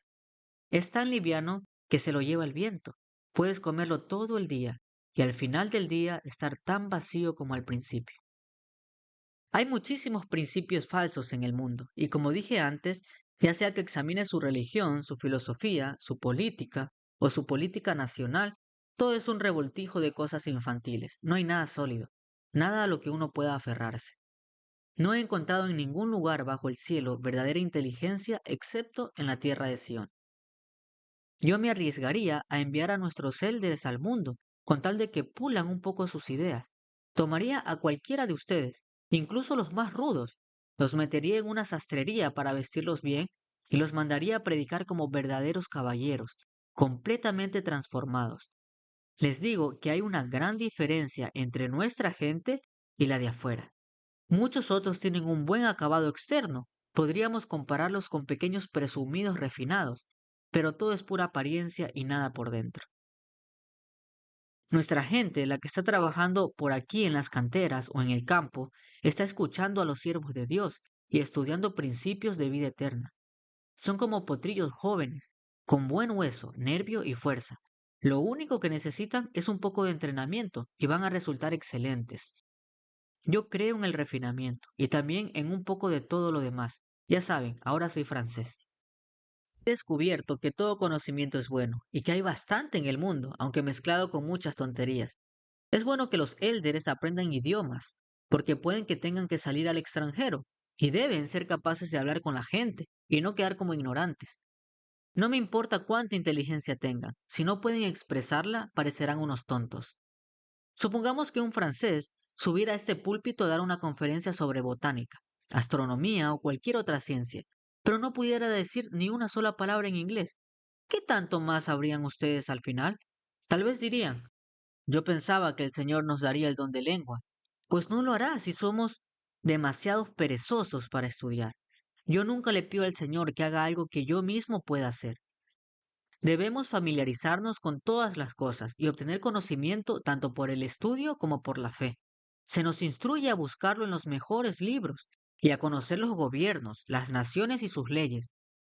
Es tan liviano que se lo lleva el viento. Puedes comerlo todo el día y al final del día estar tan vacío como al principio. Hay muchísimos principios falsos en el mundo y como dije antes, ya sea que examine su religión, su filosofía, su política o su política nacional, todo es un revoltijo de cosas infantiles. No hay nada sólido, nada a lo que uno pueda aferrarse. No he encontrado en ningún lugar bajo el cielo verdadera inteligencia excepto en la tierra de Sión. Yo me arriesgaría a enviar a nuestros élderes al mundo, con tal de que pulan un poco sus ideas. Tomaría a cualquiera de ustedes, incluso los más rudos, los metería en una sastrería para vestirlos bien y los mandaría a predicar como verdaderos caballeros, completamente transformados. Les digo que hay una gran diferencia entre nuestra gente y la de afuera. Muchos otros tienen un buen acabado externo. Podríamos compararlos con pequeños presumidos refinados, pero todo es pura apariencia y nada por dentro. Nuestra gente, la que está trabajando por aquí en las canteras o en el campo, está escuchando a los siervos de Dios y estudiando principios de vida eterna. Son como potrillos jóvenes, con buen hueso, nervio y fuerza. Lo único que necesitan es un poco de entrenamiento y van a resultar excelentes. Yo creo en el refinamiento y también en un poco de todo lo demás. Ya saben, ahora soy francés. He descubierto que todo conocimiento es bueno y que hay bastante en el mundo, aunque mezclado con muchas tonterías. Es bueno que los élderes aprendan idiomas, porque pueden que tengan que salir al extranjero y deben ser capaces de hablar con la gente y no quedar como ignorantes. No me importa cuánta inteligencia tengan, si no pueden expresarla, parecerán unos tontos. Supongamos que un francés subiera a este púlpito a dar una conferencia sobre botánica, astronomía o cualquier otra ciencia, pero no pudiera decir ni una sola palabra en inglés. ¿Qué tanto más sabrían ustedes al final? Tal vez dirían, yo pensaba que el Señor nos daría el don de lengua. Pues no lo hará si somos demasiados perezosos para estudiar. Yo nunca le pido al Señor que haga algo que yo mismo pueda hacer. Debemos familiarizarnos con todas las cosas y obtener conocimiento tanto por el estudio como por la fe. Se nos instruye a buscarlo en los mejores libros y a conocer los gobiernos, las naciones y sus leyes.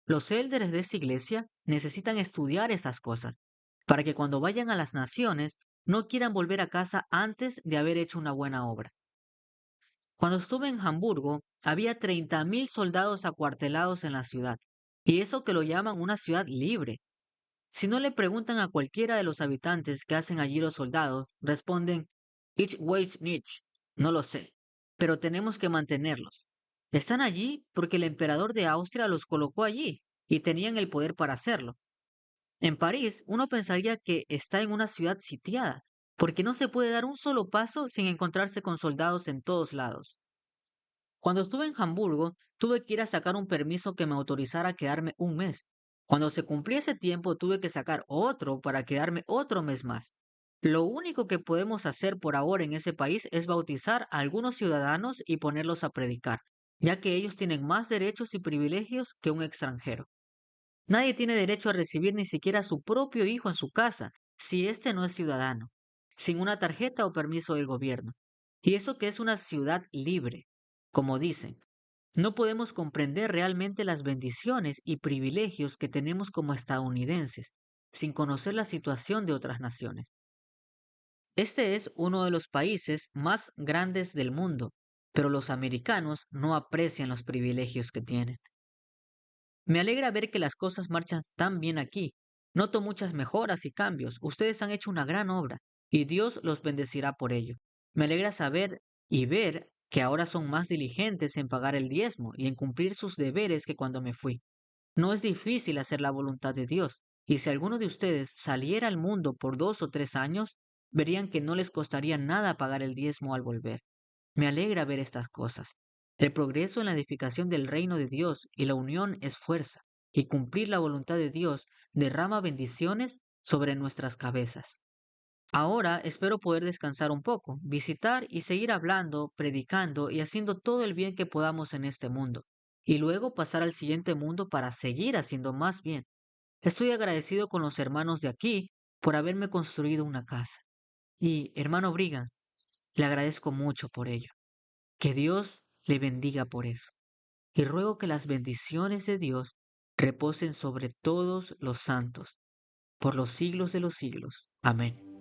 Los élderes de esta iglesia necesitan estudiar estas cosas para que cuando vayan a las naciones no quieran volver a casa antes de haber hecho una buena obra. Cuando estuve en Hamburgo, había 30.000 soldados acuartelados en la ciudad, y eso que lo llaman una ciudad libre. Si no le preguntan a cualquiera de los habitantes qué hacen allí los soldados, responden, Ich weiß nicht, no lo sé, pero tenemos que mantenerlos. Están allí porque el emperador de Austria los colocó allí y tenían el poder para hacerlo. En París, uno pensaría que está en una ciudad sitiada, porque no se puede dar un solo paso sin encontrarse con soldados en todos lados. Cuando estuve en Hamburgo, tuve que ir a sacar un permiso que me autorizara a quedarme un mes. Cuando se cumplía ese tiempo, tuve que sacar otro para quedarme otro mes más. Lo único que podemos hacer por ahora en ese país es bautizar a algunos ciudadanos y ponerlos a predicar, ya que ellos tienen más derechos y privilegios que un extranjero. Nadie tiene derecho a recibir ni siquiera a su propio hijo en su casa, si éste no es ciudadano, sin una tarjeta o permiso del gobierno. Y eso que es una ciudad libre, como dicen. No podemos comprender realmente las bendiciones y privilegios que tenemos como estadounidenses, sin conocer la situación de otras naciones. Este es uno de los países más grandes del mundo, pero los americanos no aprecian los privilegios que tienen. Me alegra ver que las cosas marchan tan bien aquí. Noto muchas mejoras y cambios. Ustedes han hecho una gran obra y Dios los bendecirá por ello. Me alegra saber y ver que ahora son más diligentes en pagar el diezmo y en cumplir sus deberes que cuando me fui. No es difícil hacer la voluntad de Dios, y si alguno de ustedes saliera al mundo por 2 o 3 años, verían que no les costaría nada pagar el diezmo al volver. Me alegra ver estas cosas. El progreso en la edificación del reino de Dios y la unión es fuerza, y cumplir la voluntad de Dios derrama bendiciones sobre nuestras cabezas. Ahora espero poder descansar un poco, visitar y seguir hablando, predicando y haciendo todo el bien que podamos en este mundo, y luego pasar al siguiente mundo para seguir haciendo más bien. Estoy agradecido con los hermanos de aquí por haberme construido una casa. Y, hermano Brigham, le agradezco mucho por ello. Que Dios le bendiga por eso. Y ruego que las bendiciones de Dios reposen sobre todos los santos, por los siglos de los siglos. Amén.